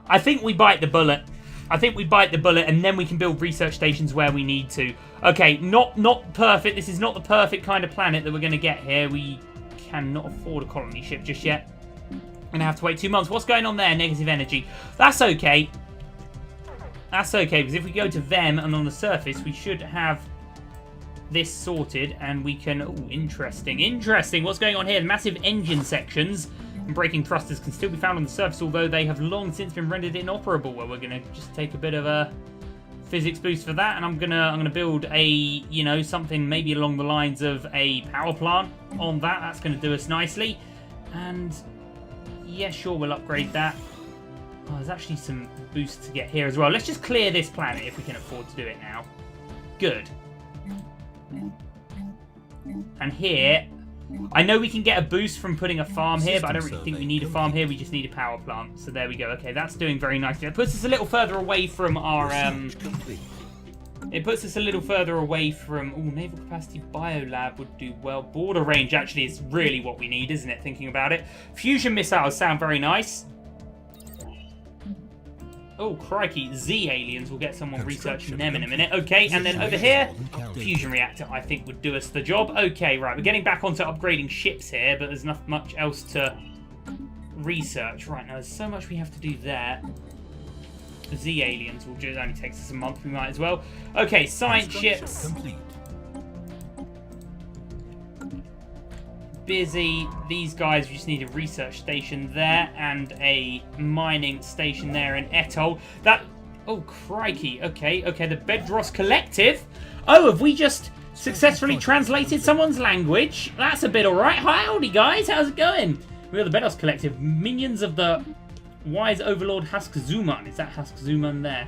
I think we bite the bullet. I think we bite the bullet and then we can build research stations where we need to. Okay, not perfect. This is not the perfect kind of planet that we're going to get here. We cannot afford a colony ship just yet. I'm going to have to wait 2 months. What's going on there? Negative energy. That's okay. That's okay, because if we go to them and on the surface, we should have this sorted and we can... Oh, interesting. Interesting. What's going on here? Massive engine sections and braking thrusters can still be found on the surface, although they have long since been rendered inoperable. Well, we're going to just take a bit of a physics boost for that, and I'm gonna build a, you know, something maybe along the lines of a power plant on that. That's going to do us nicely. And yeah, sure, we'll upgrade that. Oh, there's actually some boosts to get here as well. Let's just clear this planet if we can afford to do it now. Good. And here, I know we can get a boost from putting a farm here, but I don't really think we need a farm here. We just need a power plant. So there we go. Okay, that's doing very nicely. It puts us a little further away from our... It puts us a little further away from... Oh, naval capacity biolab would do well. Border range actually is really what we need, isn't it? Thinking about it. Fusion missiles sound very nice. Oh, crikey. Z-aliens. We'll get someone researching them in a minute. Okay, and then over here, fusion reactor, I think, would do us the job. Okay, right. We're getting back onto upgrading ships here, but there's not much else to research. Right, now there's so much we have to do there. Z-aliens will just only takes us a month. We might as well. Okay, science ships. Busy. These guys, we just need a research station there and a mining station there in Etoll. That... Oh, crikey. Okay, okay, the Bedros Collective. Oh, have we just successfully translated someone's language? That's a bit alright. Howdy, guys. How's it going? We're the Bedros Collective. Minions of the wise overlord Hask-Zuman. Is that Hask-Zuman there?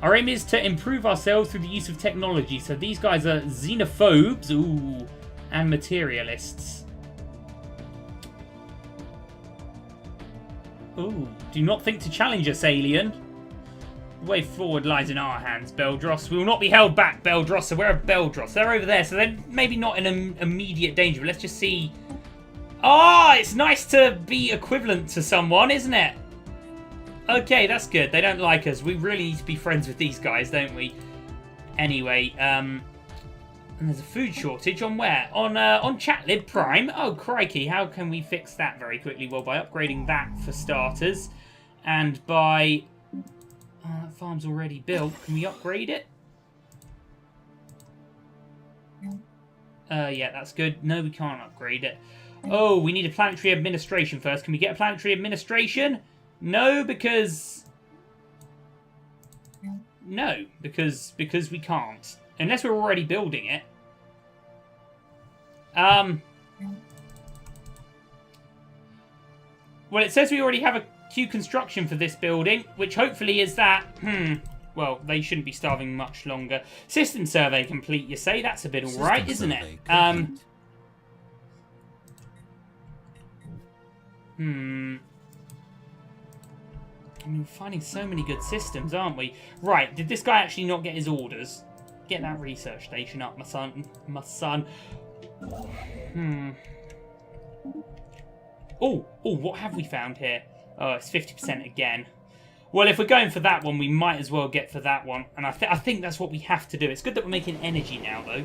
Our aim is to improve ourselves through the use of technology. So these guys are xenophobes. Ooh. And materialists. Ooh, do not think to challenge us, alien. The way forward lies in our hands, Beldros. We will not be held back, Beldros. So where are Beldros? They're over there, so they're maybe not in immediate danger. But let's just see. Ah, it's nice to be equivalent to someone, isn't it? Okay, that's good. They don't like us. We really need to be friends with these guys, don't we? Anyway, and there's a food shortage on where? On Chatlib Prime. Oh, crikey. How can we fix that very quickly? Well, by upgrading that for starters. And by... that farm's already built. Can we upgrade it? Yeah, that's good. No, we can't upgrade it. Oh, we need a planetary administration first. Can we get a planetary administration? No, because... No, because we can't. Unless we're already building it. Well, it says we already have a queue construction for this building, which hopefully is that... Well, they shouldn't be starving much longer. System survey complete, you say? That's a bit alright, isn't it? I mean, we're finding so many good systems, aren't we? Right, did this guy actually not get his orders? Get that research station up, my son. My son. Oh, what have we found here? Oh, it's 50% again. Well, if we're going for that one, we might as well get for that one. And I think that's what we have to do. It's good that we're making energy now, though.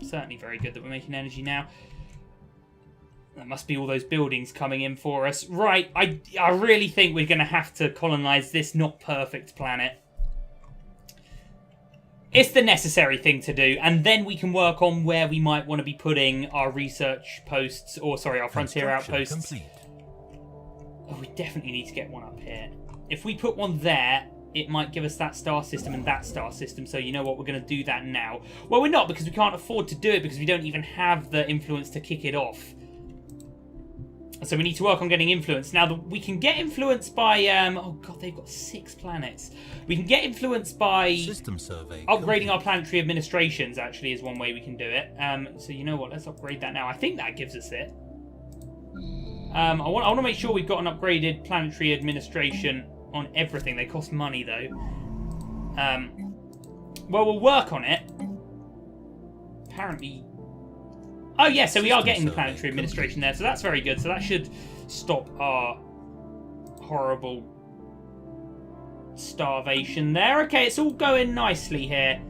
Certainly very good that we're making energy now. That must be all those buildings coming in for us. Right, I really think we're going to have to colonize this not perfect planet. It's the necessary thing to do, and then we can work on where we might want to be putting our research posts, or sorry, our frontier outposts. Complete. Oh, we definitely need to get one up here. If we put one there, it might give us that star system and that star system, so you know what, we're going to do that now. Well, we're not, because we can't afford to do it, because we don't even have the influence to kick it off. So we need to work on getting influence. Now, we can get influence by... oh, God, they've got 6 planets. We can get influence by... System survey upgrading our planetary administrations, actually, is one way we can do it. So you know what? Let's upgrade that now. I think that gives us it. I want to make sure we've got an upgraded planetary administration on everything. They cost money, though. Well, we'll work on it. Apparently... Oh, yeah, so we are getting the planetary administration there, so that's very good. So that should stop our horrible starvation there. Okay, it's all going nicely here.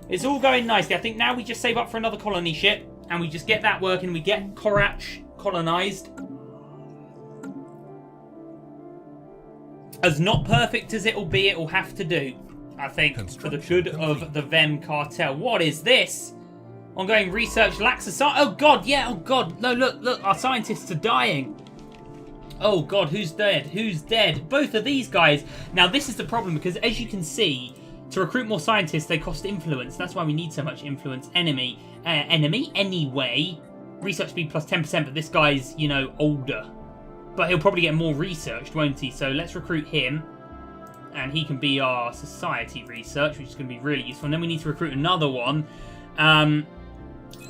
It's all going nicely. I think now we just save up for another colony ship and we just get that working. We get Korach colonized. As not perfect as it'll be, it'll have to do, I think, for the good of the Vem cartel. What is this? Ongoing research lacks a science. Oh god, yeah, oh god. No, look, our scientists are dying. Oh god, who's dead? Who's dead? Both of these guys. Now, this is the problem, because as you can see, to recruit more scientists, they cost influence. That's why we need so much influence. Anyway. Research speed plus 10%, but this guy's, you know, older. But he'll probably get more researched, won't he? So let's recruit him. And he can be our society research, which is going to be really useful. And then we need to recruit another one.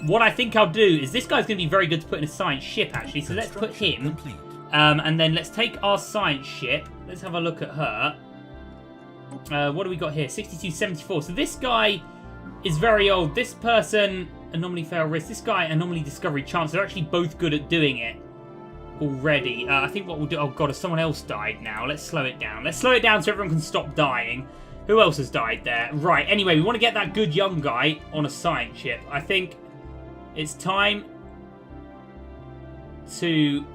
What I think I'll do is this guy's going to be very good to put in a science ship, actually. So let's put him. And then let's take our science ship. Let's have a look at her. What do we got here? 6274. So this guy is very old. This person, anomaly fail risk. This guy, anomaly discovery chance. They're actually both good at doing it already. I think what we'll do... Oh, God, has someone else died now? Let's slow it down. Let's slow it down so everyone can stop dying. Who else has died there? Right, anyway, we want to get that good young guy on a science ship. I think it's time to...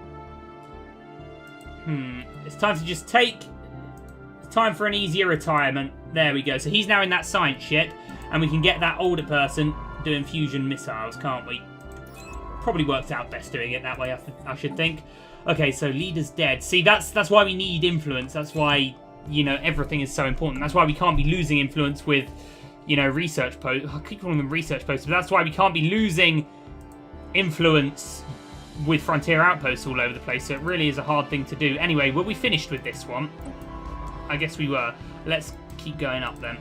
It's time to just take... It's time for an easier retirement. There we go. So he's now in that science ship, and we can get that older person doing fusion missiles, can't we? Probably works out best doing it that way, I should think. Okay, so leader's dead. See, that's why we need influence. That's why, you know, everything is so important. That's why we can't be losing influence with, you know, research posts. I keep calling them research posts, but that's why we can't be losing influence with frontier outposts all over the place. So it really is a hard thing to do. Anyway, were we finished with this one? I guess we were. Let's keep going up then.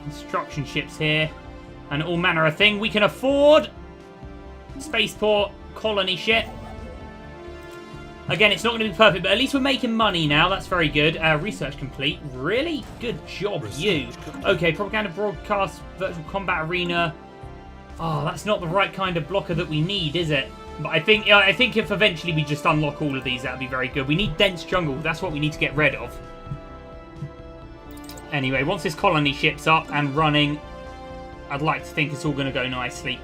Construction ships here. And all manner of thing. We can afford... Spaceport colony ship. Again, it's not going to be perfect, but at least we're making money now. That's very good. Research complete. Really good job, you. Okay, propaganda broadcast, virtual combat arena. Oh, that's not the right kind of blocker that we need, is it? But I think if eventually we just unlock all of these, that'd be very good. We need dense jungle. That's what we need to get rid of. Anyway, once this colony ship's up and running, I'd like to think it's all going to go nicely.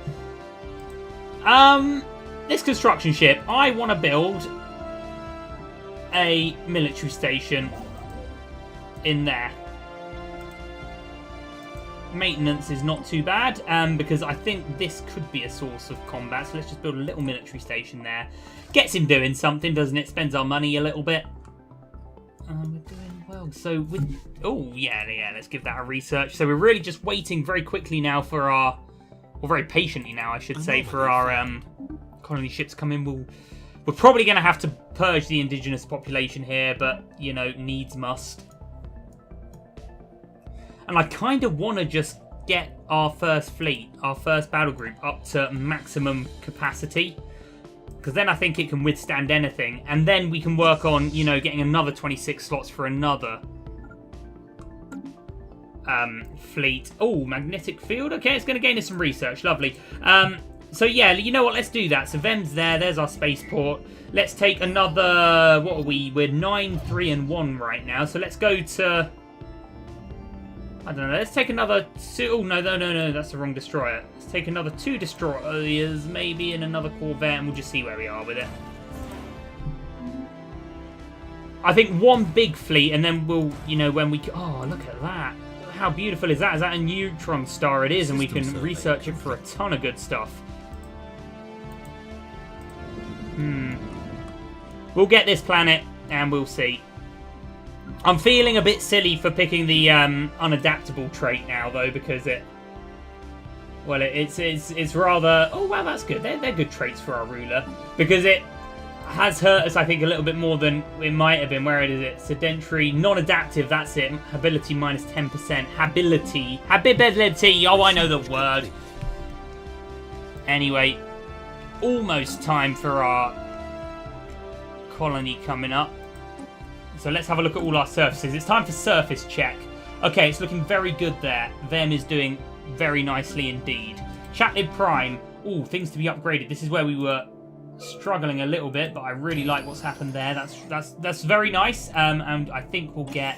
This construction ship, I want to build a military station in there. Maintenance is not too bad, because I think this could be a source of combat. So let's just build a little military station there. Gets him doing something, doesn't it? Spends our money a little bit. We're doing well. So with... Oh, yeah, let's give that a research. So we're really just waiting very quickly now for our... Or very patiently now, I should say, for our colony ships to come in. We're probably going to have to purge the indigenous population here, but, you know, needs must. And I kind of want to just get our first fleet, our first battle group, up to maximum capacity. Because then I think it can withstand anything. And then we can work on, you know, getting another 26 slots for another fleet. Oh, magnetic field. Okay, it's going to gain us some research. Lovely. So yeah, you know what? Let's do that. So Vem's there. There's our spaceport. Let's take another... What are we? We're 9, 3, and 1 right now. So let's go to... I don't know. Let's take another 2... Oh, no. That's the wrong destroyer. Let's take another 2 destroyers, maybe, and another corvette, and we'll just see where we are with it. I think one big fleet, and then we'll, you know, when we... Oh, look at that. How beautiful is that? Is that a neutron star? It is, and we can research it for a ton of good stuff. We'll get this planet, and we'll see. I'm feeling a bit silly for picking the unadaptable trait now, though, because it... Well, it's rather... Oh, wow, that's good. They're good traits for our ruler. Because it has hurt us, I think, a little bit more than it might have been. Where is it? Sedentary, non-adaptive, that's it. Ability minus 10%. Hability. Oh, I know the word. Anyway, almost time for our colony coming up. So let's have a look at all our surfaces. It's time for surface check. Okay, it's looking very good there. Vem is doing very nicely indeed. Chatlib Prime. Ooh, things to be upgraded. This is where we were struggling a little bit, but I really like what's happened there. That's very nice. And I think we'll get,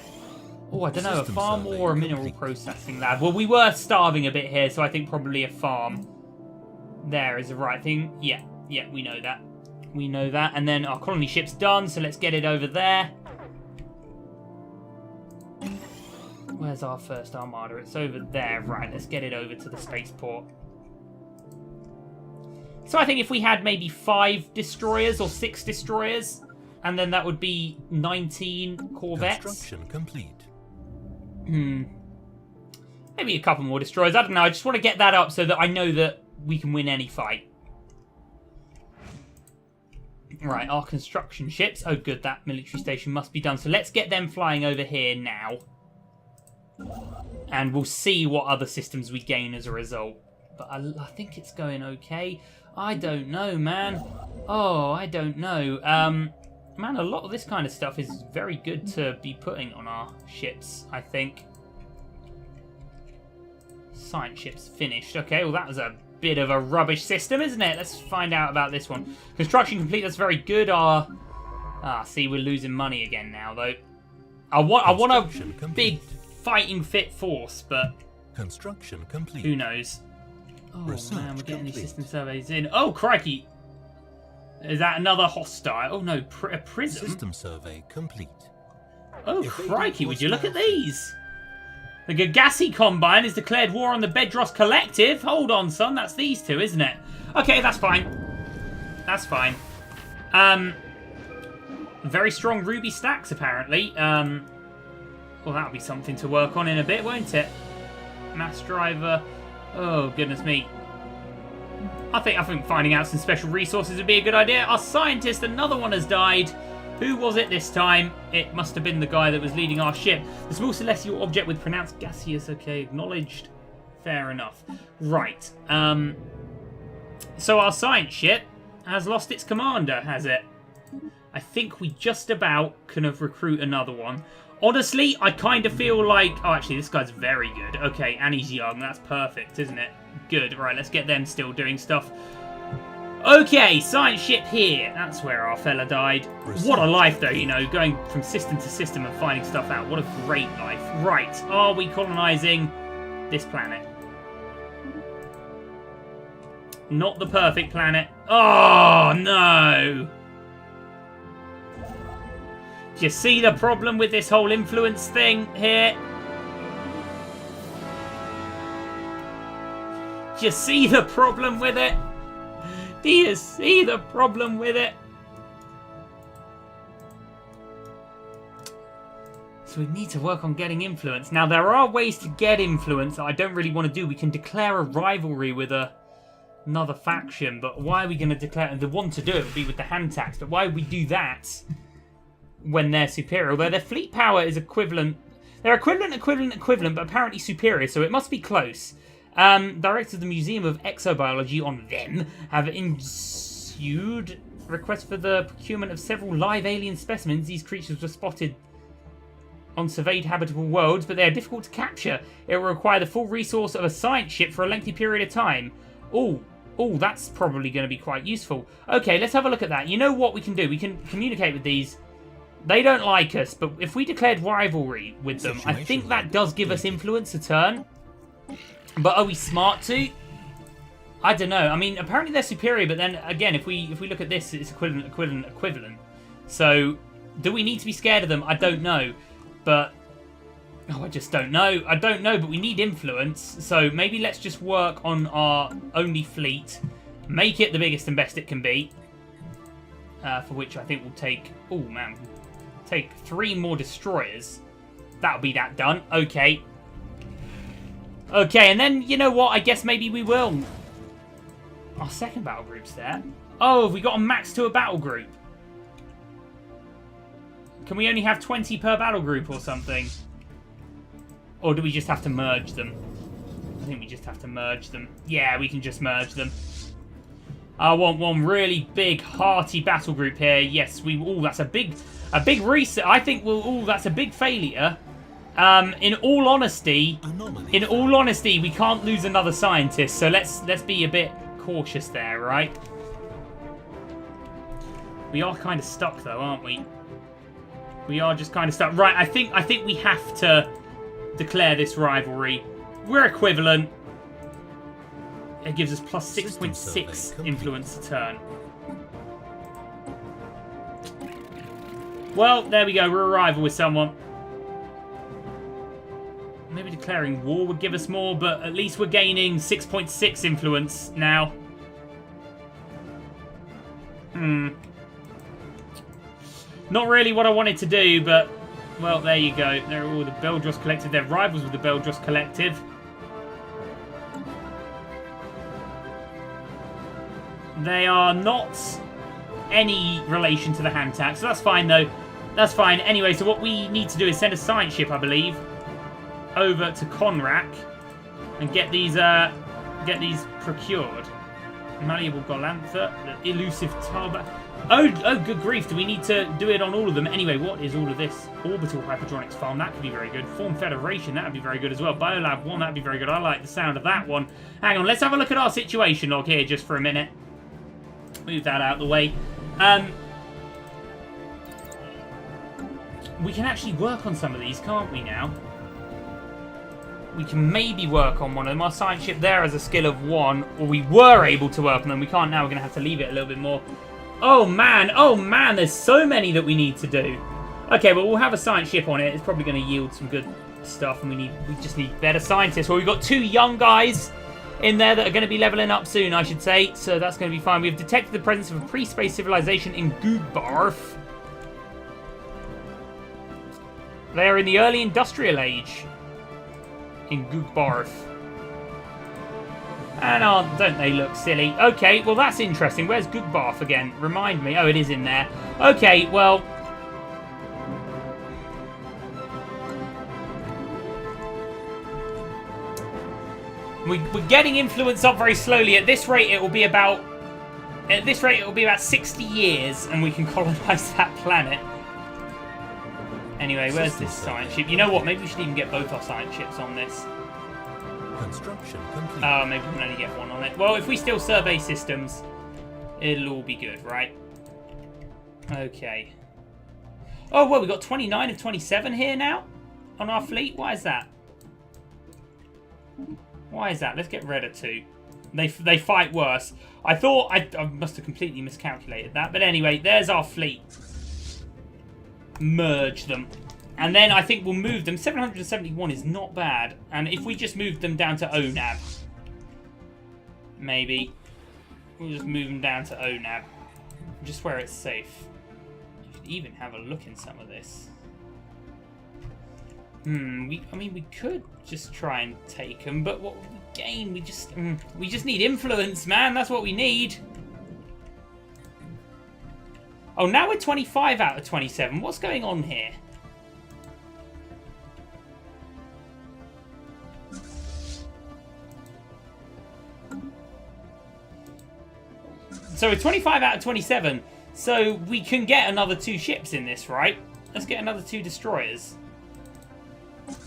oh, I don't know, a farm or a mineral processing lab. Well, we were starving a bit here, so I think probably a farm there is the right thing. Yeah, we know that. We know that. And then our colony ship's done, so let's get it over there. Where's our first armada? It's over there. Right, let's get it over to the spaceport. So I think if we had maybe 5 destroyers or 6 destroyers, and then that would be 19 corvettes. Construction complete. Maybe a couple more destroyers. I don't know. I just want to get that up so that I know that we can win any fight. Right, our construction ships. Oh, good. That military station must be done. So let's get them flying over here now. And we'll see what other systems we gain as a result. But I think it's going okay. I don't know, man. Oh, I don't know. Man, a lot of this kind of stuff is very good to be putting on our ships, I think. Science ship's finished. Okay, well, that was a bit of a rubbish system, isn't it? Let's find out about this one. Construction complete. That's very good. See, we're losing money again now, though. I want a big fighting fit force, but construction complete. Who knows? Oh man, we're getting these system surveys in. Oh crikey! Is that another hostile? Oh no, a prism. System survey complete. Oh crikey! Would you look at these? The Gagassi Combine has declared war on the Bedros Collective. Hold on, son. That's these two, isn't it? Okay, that's fine. That's fine. Very strong ruby stacks, apparently. Well, that'll be something to work on in a bit, won't it? Mass driver. Oh, goodness me. I think finding out some special resources would be a good idea. Our scientist, another one has died. Who was it this time? It must have been the guy that was leading our ship. The small celestial object with pronounced gaseous. Okay, acknowledged. Fair enough. Right. So our science ship has lost its commander, has it? I think we just about can recruit another one. Honestly, I kind of feel like... Oh, actually, this guy's very good. Okay, and he's young. That's perfect, isn't it? Good. Right, let's get them still doing stuff. Okay, science ship here. That's where our fella died. What a life, though, you know, going from system to system and finding stuff out. What a great life. Right, are we colonising this planet? Not the perfect planet. Oh, no! Do you see the problem with this whole influence thing here? Do you see the problem with it? Do you see the problem with it? So we need to work on getting influence. Now, there are ways to get influence that I don't really want to do. We can declare a rivalry with another faction, but why are we going to declare... And the one to do it would be with the hand tax, but why would we do that when they're superior? Although their fleet power is equivalent. They're equivalent, but apparently superior, so it must be close. Directors of the Museum of Exobiology on them have issued requests for the procurement of several live alien specimens. These creatures were spotted on surveyed habitable worlds, but they are difficult to capture. It will require the full resource of a science ship for a lengthy period of time. Oh, that's probably going to be quite useful. Okay, let's have a look at that. You know what we can do? We can communicate with these. They don't like us, but if we declared rivalry with them, I think that does give us influence a turn. But are we smart to? I don't know. I mean, apparently they're superior, but then again, if we look at this, it's equivalent. So, do we need to be scared of them? I don't know. But I just don't know. I don't know, but we need influence. So maybe let's just work on our only fleet, make it the biggest and best it can be. For which I think we'll take. Oh man, take 3 more destroyers. That'll be that done. Okay. Okay, and then, you know what? I guess maybe we will. Our second battle group's there. Oh, have we got a max to a battle group? Can we only have 20 per battle group or something? Or do we just have to merge them? I think we just have to merge them. Yeah, we can just merge them. I want one really big, hearty battle group here. Yes, we... Oh, that's a big reset. I think we'll... Oh, that's a big failure. In all honesty, we can't lose another scientist, so let's be a bit cautious there, right? We are kind of stuck, though, aren't we? We are just kind of stuck. Right, I think we have to declare this rivalry. We're equivalent. It gives us plus 6.6 influence a turn. Well, there we go. We're a rival with someone. Maybe declaring war would give us more, but at least we're gaining 6.6 influence now. Not really what I wanted to do, but... Well, there you go. They're all the Beldros Collective. They're rivals with the Beldros Collective. They are not any relation to the Hantak, so that's fine, though. That's fine. Anyway, so what we need to do is send a science ship, I believe, over to Conrack and get these procured. Malleable Golantha, the elusive Tarba. Oh, good grief. Do we need to do it on all of them? Anyway, what is all of this? Orbital Hyperdronics Farm, that could be very good. Form Federation, that would be very good as well. Biolab 1, that would be very good. I like the sound of that one. Hang on, let's have a look at our situation log here just for a minute. Move that out of the way. We can actually work on some of these, can't we now? We can maybe work on one of them. Our science ship there has a skill of 1, or we were able to work on them. We can't now. We're going to have to leave it a little bit more. Oh man, there's so many that we need to do. Okay, but we'll have a science ship on it. It's probably going to yield some good stuff, and we just need better scientists. Well, we've got 2 young guys in there that are going to be leveling up soon, I should say. So that's going to be fine. We've detected the presence of a pre-space civilization in Gugbarf. They are in the early industrial age. In Gugbarf. And don't they look silly? Okay, well that's interesting. Where's Gugbarf again? Remind me. Oh, it is in there. Okay, well... We're getting influence up very slowly. At this rate, it will be about... 60 years, and we can colonize that planet. Anyway, where's this science ship? You know what? Maybe we should even get both our science ships on this. Construction complete. Oh, maybe we can only get one on it. Well, if we still survey systems, it'll all be good, right? Okay. Oh, well, we got 29 of 27 here now on our fleet. Why is that? Why is that? Let's get rid of 2. They fight worse. I thought I must have completely miscalculated that. But anyway, there's our fleet. Merge them. And then I think we'll move them. 771 is not bad. And if we just move them down to ONAB. Maybe. We'll just move them down to ONAB. Just where it's safe. You could even have a look in some of this. I mean, we could just try and take them. But what would we gain? We just need influence, man. That's what we need. Oh, now we're 25 out of 27. What's going on here? So we're 25 out of 27. So we can get another 2 ships in this, right? Let's get another 2 destroyers.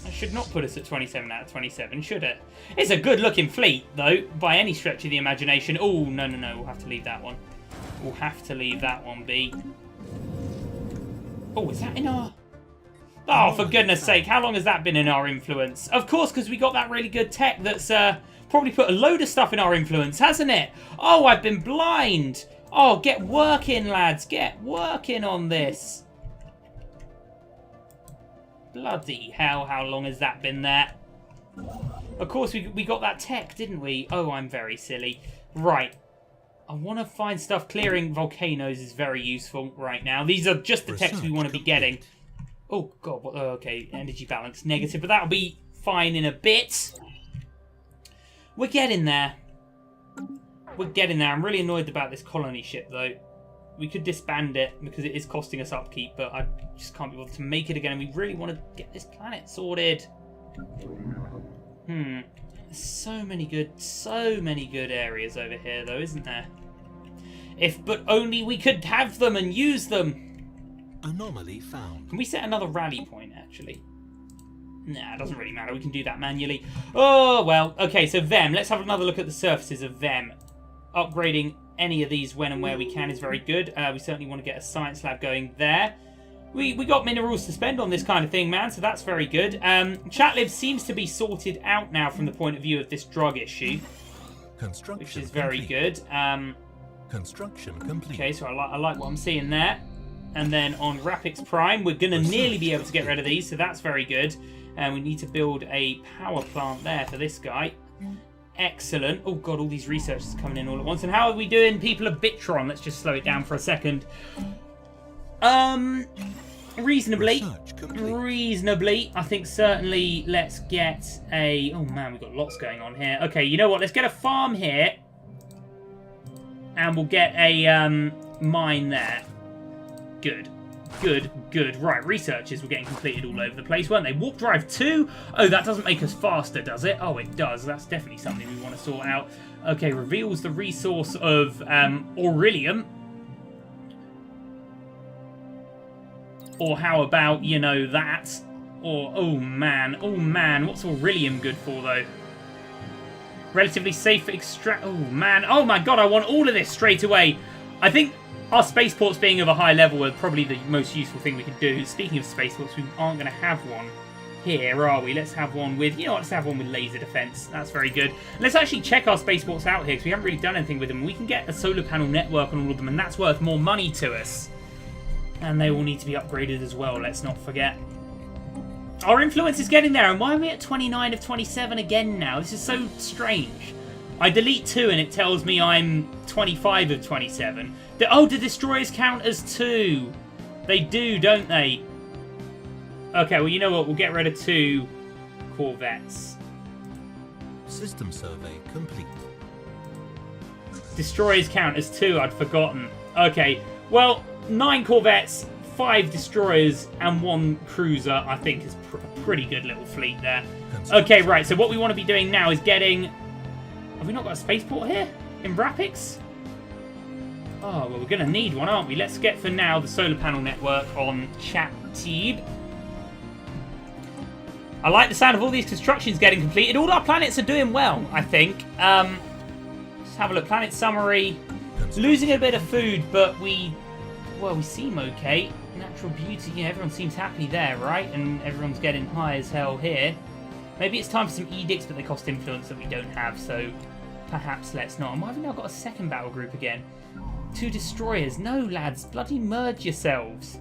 That should not put us at 27 out of 27, should it? It's a good-looking fleet, though, by any stretch of the imagination. Oh, no. We'll have to leave that one. We'll have to leave that one be. Oh, is that in our... Oh, for goodness sake, how long has that been in our influence? Of course, because we got that really good tech that's probably put a load of stuff in our influence, hasn't it? Oh, I've been blind. Oh, get working, lads. Get working on this. Bloody hell, how long has that been there? Of course, we got that tech, didn't we? Oh, I'm very silly. Right. I want to find stuff. Clearing volcanoes is very useful right now. These are just the techs we want to be getting. Oh, God. Oh, okay, energy balance negative, but that'll be fine in a bit. We're getting there. We're getting there. I'm really annoyed about this colony ship, though. We could disband it because it is costing us upkeep, but I just can't be able to make it again. We really want to get this planet sorted. So many good areas over here, though, isn't there? But only we could have them and use them. Anomaly found. Can we set another rally point, actually? Nah, it doesn't really matter. We can do that manually. Oh, well. Okay, so them. Let's have another look at the surfaces of them. Upgrading any of these when and where we can is very good. We certainly want to get a science lab going there. We got minerals to spend on this kind of thing, man, so that's very good. Chatlib seems to be sorted out now from the point of view of this drug issue, which is very good. Construction complete. Okay, so I like what I'm seeing there. And then on Rapix Prime, we're going to nearly be able to get rid of these, so that's very good. And we need to build a power plant there for this guy. Excellent. Oh god, all these researchers coming in all at once. And how are we doing, people of Bitron? Let's just slow it down for a second. Reasonably. I think certainly let's get a... Oh man, we've got lots going on here. Okay, you know what? Let's get a farm here. And we'll get a mine there. Good. Right, researchers were getting completed all over the place, weren't they? Warp Drive 2? Oh, that doesn't make us faster, does it? Oh, it does. That's definitely something we want to sort out. Okay, reveals the resource of Aurelium. Or how about, you know, that? Or, oh man, what's Aurelium good for, though? Relatively safe extract... Oh, man. Oh, my God, I want all of this straight away. I think our spaceports being of a high level are probably the most useful thing we can do. Speaking of spaceports, we aren't going to have one here, are we? Let's have one with... You know what? Let's have one with laser defense. That's very good. Let's actually check our spaceports out here, because we haven't really done anything with them. We can get a solar panel network on all of them, and that's worth more money to us. And they all need to be upgraded as well, let's not forget. Our influence is getting there, and why are we at 29 of 27 again now? This is so strange. I delete 2 and it tells me I'm 25 of 27. Oh, do destroyers count as 2? They do, don't they? Okay, well, you know what? We'll get rid of 2 corvettes. System survey complete. Destroyers count as 2, I'd forgotten. Okay, well, 9 corvettes, 5 destroyers, and 1 cruiser, I think is a pretty good little fleet there. Okay, right, so what we want to be doing now is getting... Have we not got a spaceport here? In Rapix? Oh, well, we're going to need one, aren't we? Let's get, for now, the solar panel network on Chatlib. I like the sound of all these constructions getting completed. All our planets are doing well, I think. Let's have a look. Planet summary. Losing a bit of food, but we seem okay. Natural beauty, yeah, everyone seems happy there, right? And everyone's getting high as hell here. Maybe it's time for some edicts, but they cost influence that we don't have, so perhaps let's not. And why have we now got a second battle group again? 2 destroyers. No, lads, bloody merge yourselves.